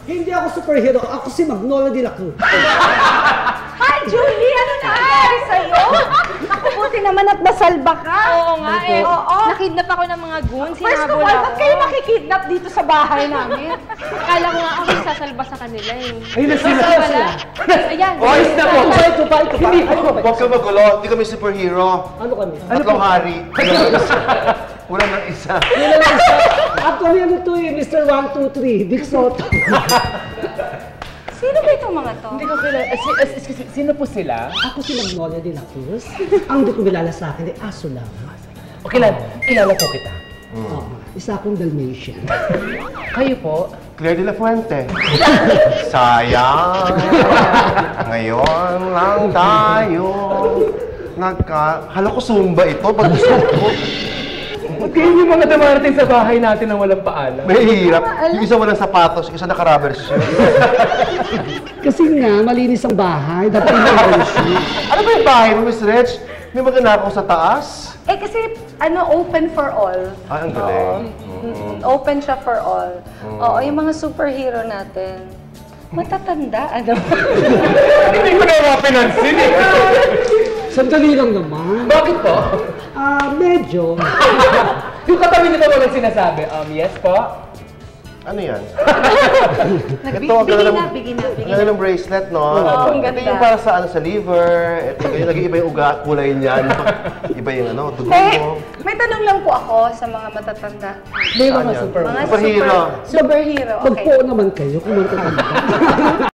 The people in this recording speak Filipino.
Hindi ako superhero, ako si Magnolia de la Cruz. Hi, Julie! Ano nangyari sa'yo? Ako, buti naman at nasalba ka. Oo nga eh. Oo. Nakidnap ako ng mga goons. First of Sinabol all, ako. ba't kayo makikidnap dito sa bahay namin? Akala ko nga ako yung sasalba sa kanila eh. Ayun na sila. Wala. Ayan. Boys na po! Ito pa. Huwag ka magulo, hindi kami superhero. Ano kami? Tatlong hari. Kulang ng isa. Actually, ano to eh, Mr. 123, Dick Soto. Sino ba itong mga to? Hindi ko kilala. Sino po sila? Ako si Magnolia de la Cruz. Ang di ko kilala sa akin ay aso lang. O kilala po kita. Oo, isa akong Dalmatian. Kayo po? Claire de la Fuente. Sayang. Ngayon lang tayo. Hala ko Zumba ito. Pag gusto ko. Huwag kayo yung mga dumarating sa bahay natin nang walang paalam. Mahirap. Yung isa walang sapatos, yung isa naka-rubber shoe. Kasi nga, malinis ang bahay. Dapat yung shoe. Ano ba yung bahay mo, Miss Rich? May magnanakaw sa taas? Eh kasi, open for all. Ay, ang galing. Open siya for all. Oo, yung mga superhero natin. Matatanda, ano? Hindi ko na mapinansin eh. Sandali lang naman. Bakit po? Medyo. Yung katabi nito walang sinasabi. Yes po? Ano yan? Bigyan na. Ang ng bracelet, no? ang Ito ganda. yung para sa, sa liver. Ito yung nag-iiba yung ugat, kulay niyan. Iba yung dugo Eh, mo. may tanong lang po ako sa mga matatanda. May mga Saan yan? super. Mga Superhero. superhero, okay. Magpo naman kayo kung magtatanda.